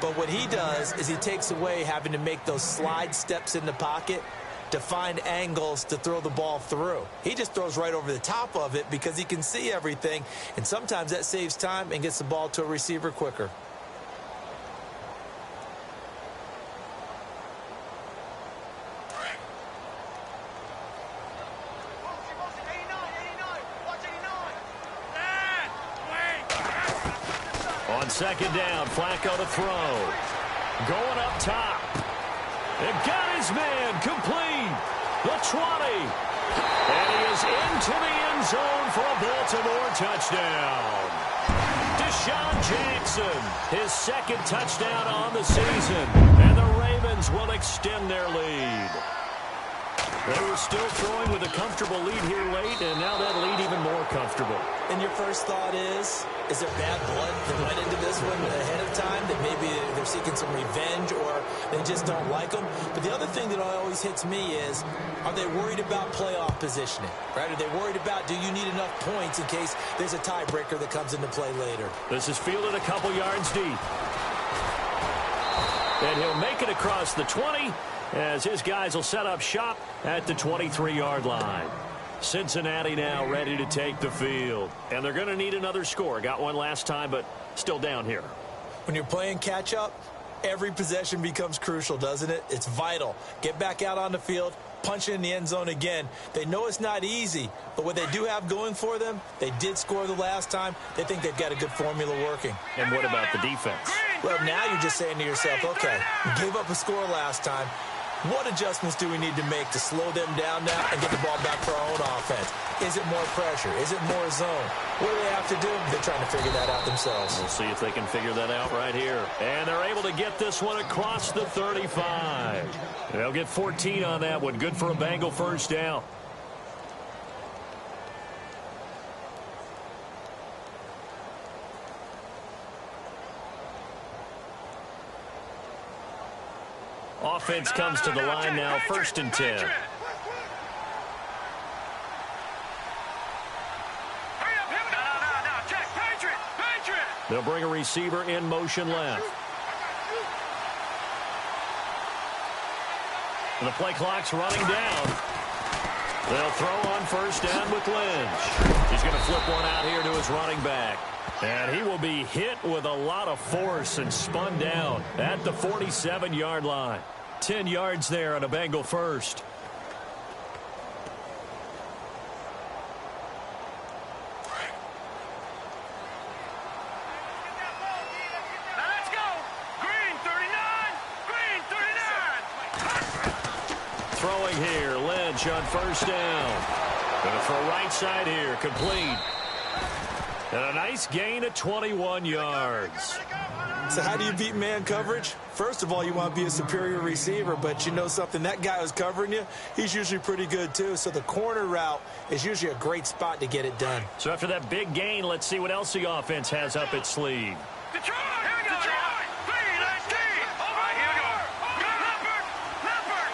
but what he does is he takes away having to make those slide steps in the pocket to find angles to throw the ball through. He just throws right over the top of it because he can see everything, and sometimes that saves time and gets the ball to a receiver quicker. On 2nd down, Flacco to throw. Going up top. It got his man complete. The 20. And he is into the end zone for a Baltimore touchdown. Deshaun Jackson, his 2nd touchdown on the season. And the Ravens will extend their lead. They were still throwing with a comfortable lead here late, and now that lead even more comfortable. And your first thought is there bad blood that went into this one ahead of time, that maybe they're seeking some revenge or they just don't like them? But the other thing that always hits me is, are they worried about playoff positioning, right? Are they worried about, do you need enough points in case there's a tiebreaker that comes into play later? This is fielded a couple yards deep. And he'll make it across the 20 as his guys will set up shop at the 23-yard line. Cincinnati now ready to take the field. And they're going to need another score. Got one last time, but still down here. When you're playing catch-up, Every possession becomes crucial, doesn't it? It's vital. Get back out on the field, punch it in the end zone again. They know it's not easy, but what they do have going for them, they did score the last time. They think they've got a good formula working. And what about the defense? Well, now you're just saying to yourself, okay, we gave up a score last time. What adjustments do we need to make to slow them down now and get the ball back for our own offense? Is it more pressure? Is it more zone? What do they have to do? They're trying to figure that out themselves. We'll see if they can figure that out right here. And they're able to get this one across the 35. They'll get 14 on that one. Good for a Bengal first down. Offense comes to the line now, 1st and 10. They'll bring a receiver in motion left. The play clock's running down. They'll throw on 1st down with Lynch. He's going to flip one out here to his running back. And he will be hit with a lot of force and spun down at the 47-yard line. 10 yards there on a Bengal first. Now let's go. Green 39. Green 39. Throwing here, Lynch on 1st down. Going to throw right side here, complete. And a nice gain of 21 yards. So how do you beat man coverage? First of all, you want to be a superior receiver, but you know something, that guy who's covering you, he's usually pretty good too. So the corner route is usually a great spot to get it done. So after that big gain, let's see what else the offense has up its sleeve. Detroit. Here we go. Detroit. 3-19. All right, here we go. Leopard.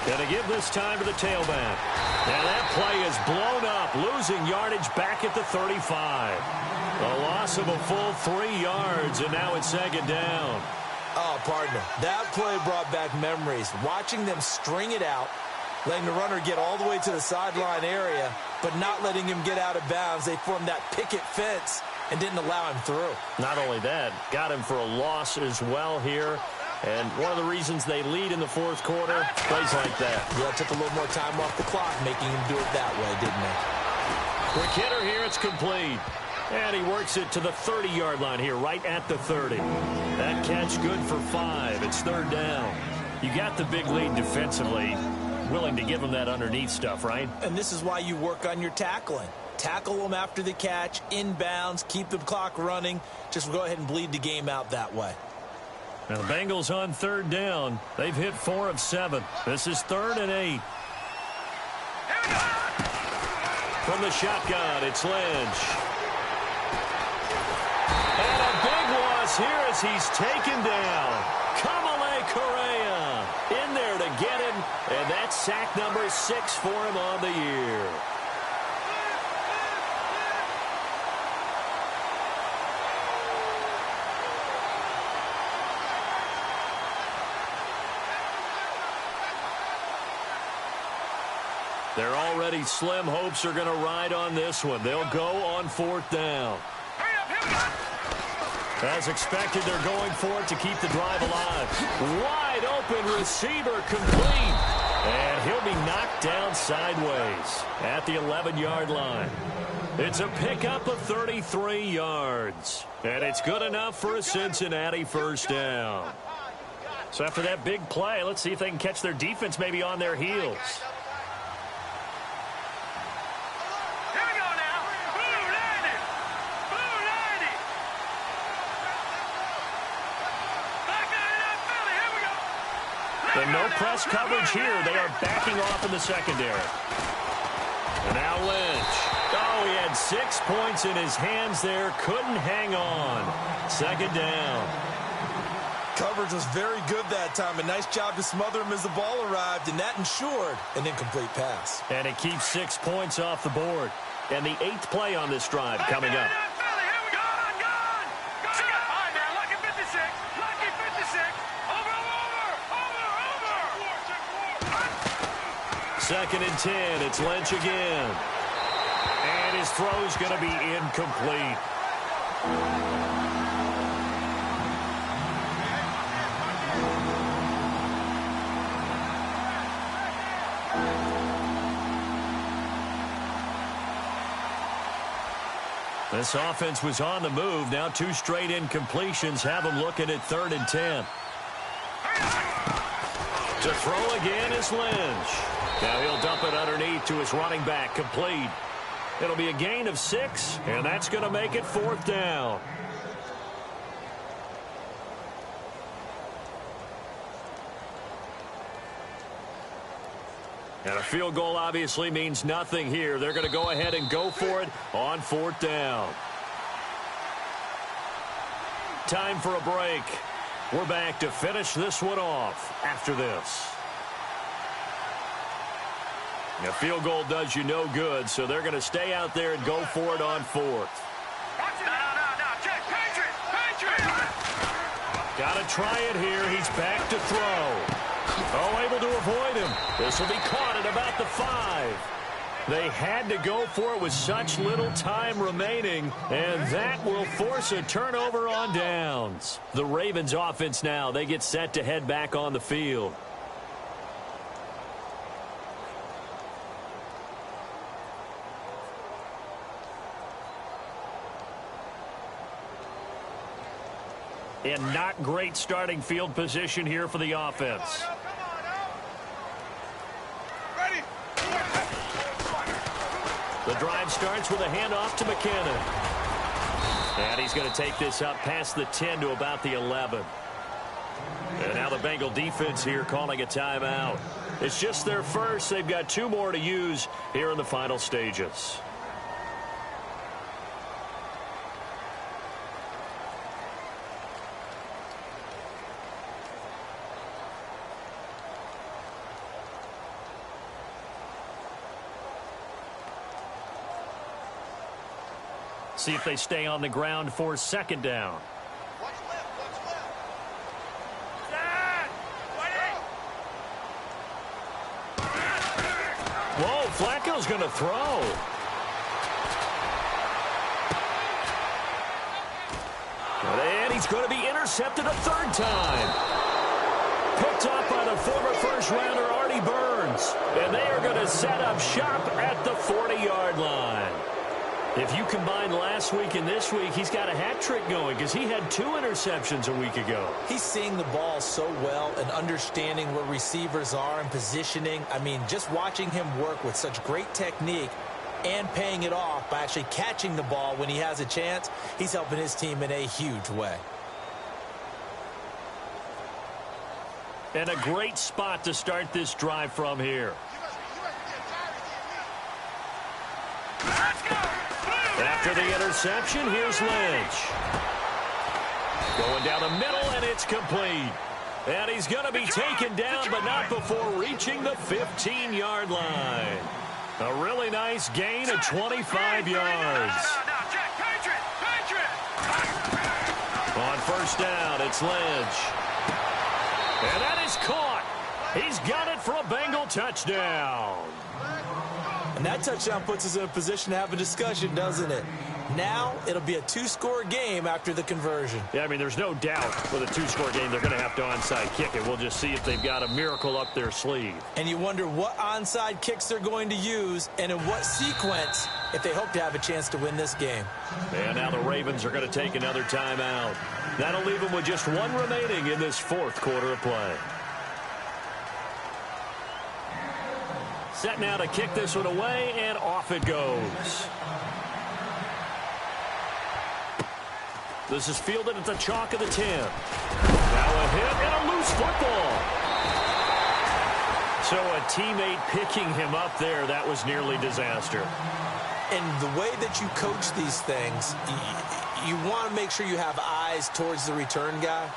Gonna give this time to the tailback. And that play is blown up, losing yardage back at the 35. A loss of a full 3 yards, and now it's 2nd down. Oh, partner, that play brought back memories. Watching them string it out, letting the runner get all the way to the sideline area, but not letting him get out of bounds. They formed that picket fence and didn't allow him through. Not only that, got him for a loss as well here. And one of the reasons they lead in the 4th quarter, plays like that. Yeah, took a little more time off the clock, making him do it that way, didn't they? Quick hitter here, it's complete. And he works it to the 30-yard line here, right at the 30. That catch good for 5. It's 3rd down. You got the big lead defensively. Willing to give them that underneath stuff, right? And this is why you work on your tackling. Tackle them after the catch, inbounds, keep the clock running. Just go ahead and bleed the game out that way. Now the Bengals on 3rd down. They've hit 4 of 7. This is 3rd and 8. From the shotgun, it's Lynch. And a big loss here as he's taken down. Kamale Correa in there to get him. And that's sack number 6 for him on the year. They're already slim hopes are going to ride on this one. They'll go on 4th down. As expected, they're going for it to keep the drive alive. Wide open receiver complete. And he'll be knocked down sideways at the 11-yard line. It's a pickup of 33 yards. And it's good enough for a Cincinnati 1st down. So after that big play, let's see if they can catch their defense maybe on their heels. The no-press coverage here. They are backing off in the secondary. And now Lynch. Oh, he had 6 points in his hands there. Couldn't hang on. 2nd down. Coverage was very good that time. A nice job to smother him as the ball arrived, and that ensured an incomplete pass. And it keeps 6 points off the board. And the 8th play on this drive coming up. Second and 10. It's Lynch again. And his throw's going to be incomplete. This offense was on the move. Now 2 straight incompletions have them looking at 3rd and 10. To throw again is Lynch. Now he'll dump it underneath to his running back, complete. It'll be a gain of 6, and that's going to make it 4th down. And a field goal obviously means nothing here. They're going to go ahead and go for it on 4th down. Time for a break. We're back to finish this one off after this. A field goal does you no good, so they're going to stay out there and go for it on 4th. No, check, Patriot! Got to try it here. He's back to throw. Oh, able to avoid him. This will be caught at about the 5. They had to go for it with such little time remaining, and that will force a turnover on downs. The Ravens offense now, they get set to head back on the field. And not great starting field position here for the offense. The drive starts with a handoff to McKinnon. And he's going to take this up past the 10 to about the 11. And now the Bengal defense here calling a timeout. It's just their first. They've got 2 more to use here in the final stages. See if they stay on the ground for 2nd down. Whoa, Flacco's going to throw. And he's going to be intercepted a 3rd time. Picked up by the former first-rounder Artie Burns. And they are going to set up shop at the 40-yard line. If you combine last week and this week, he's got a hat trick going because he had 2 interceptions a week ago. He's seeing the ball so well and understanding where receivers are and positioning. I mean, just watching him work with such great technique and paying it off by actually catching the ball when he has a chance, he's helping his team in a huge way. And a great spot to start this drive from here. After the interception, here's Lynch. Going down the middle, and it's complete. And he's going to be taken down, but not before reaching the 15-yard line. A really nice gain of 25 yards. On 1st down, it's Lynch. And that is caught. He's got it for a Bengal touchdown. And that touchdown puts us in a position to have a discussion, doesn't it? Now it'll be a 2-score game after the conversion. Yeah, I mean, there's no doubt with a 2-score game they're going to have to onside kick it. We'll just see if they've got a miracle up their sleeve. And you wonder what onside kicks they're going to use and in what sequence if they hope to have a chance to win this game. And now the Ravens are going to take another timeout. That'll leave them with just 1 remaining in this 4th quarter of play. Set now to kick this one away, and off it goes. This is fielded at the chalk of the 10. Now a hit and a loose football. So a teammate picking him up there, that was nearly disaster. And the way that you coach these things, you want to make sure you have eyes towards the return guy,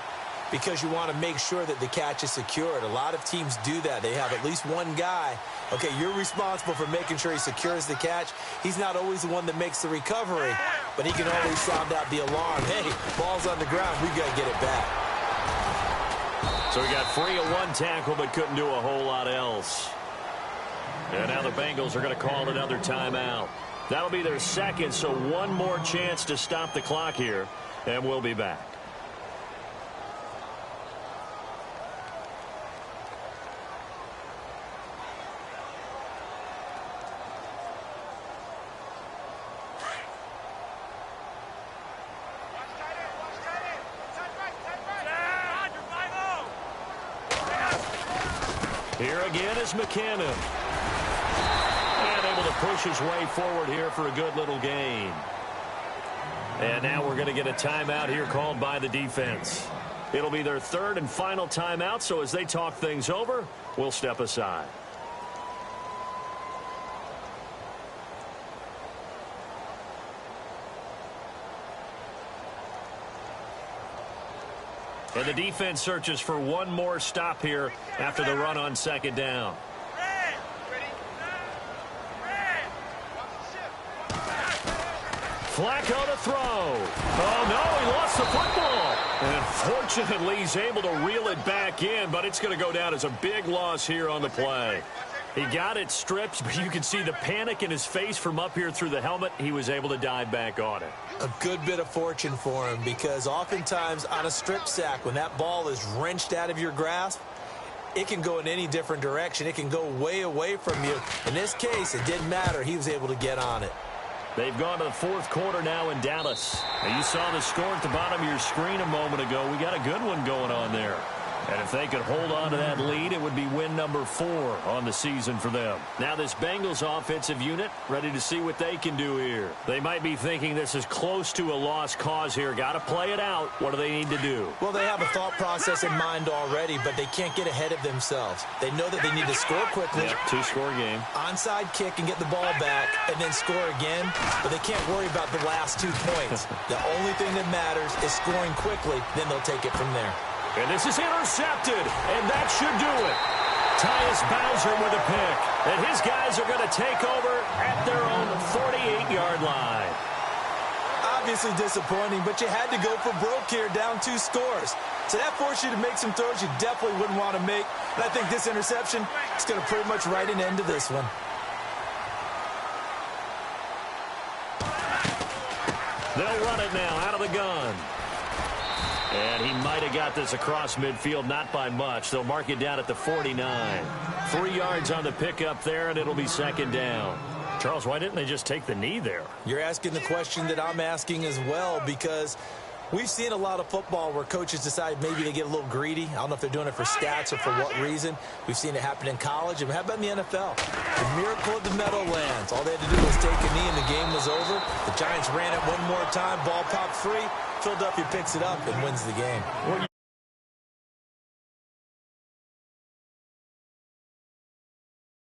because you want to make sure that the catch is secured. A lot of teams do that. They have at least one guy. Okay, you're responsible for making sure he secures the catch. He's not always the one that makes the recovery, but he can always sound out the alarm. Hey, ball's on the ground. We got to get it back. So he got free of 1 tackle, but couldn't do a whole lot else. And now the Bengals are going to call another timeout. That'll be their second, so one more chance to stop the clock here, and we'll be back. Here again is McKinnon. And able to push his way forward here for a good little gain. And now we're going to get a timeout here called by the defense. It'll be their third and final timeout, so as they talk things over, we'll step aside. And the defense searches for one more stop here after the run on second down. Flacco to throw. Oh, no, he lost the football. And fortunately, he's able to reel it back in, but it's going to go down as a big loss here on the play. He got it stripped, but you can see the panic in his face from up here through the helmet. He was able to dive back on it. A good bit of fortune for him, because oftentimes on a strip sack, when that ball is wrenched out of your grasp, it can go in any different direction. It can go way away from you. In this case, it didn't matter. He was able to get on it. They've gone to the fourth quarter now in Dallas. Now, you saw the score at the bottom of your screen a moment ago. We got a good one going on there. And if they could hold on to that lead, it would be win number 4 on the season for them. Now this Bengals offensive unit ready to see what they can do here. They might be thinking this is close to a lost cause here. Got to play it out. What do they need to do? Well, they have a thought process in mind already, but they can't get ahead of themselves. They know that they need to score quickly. Yep, 2-score game. Onside kick and get the ball back and then score again, but they can't worry about the last 2 points. The only thing that matters is scoring quickly, then they'll take it from there. And this is intercepted, and that should do it. Tyus Bowser with a pick, and his guys are going to take over at their own 48-yard line. Obviously disappointing, but you had to go for broke here, down 2 scores. So that forced you to make some throws you definitely wouldn't want to make. And I think this interception is going to pretty much write an end to this one. They'll run it now out of the gun. And he might have got this across midfield, not by much. They'll mark it down at the 49. 3 yards on the pickup there, and it'll be second down. Charles, why didn't they just take the knee there? You're asking the question that I'm asking as well, because we've seen a lot of football where coaches decide maybe they get a little greedy. I don't know if they're doing it for stats or for what reason. We've seen it happen in college. And how about in the NFL? The miracle of the Meadowlands. All they had to do was take a knee and the game was over. The Giants ran it one more time. Ball popped free. Philadelphia picks it up and wins the game. Well,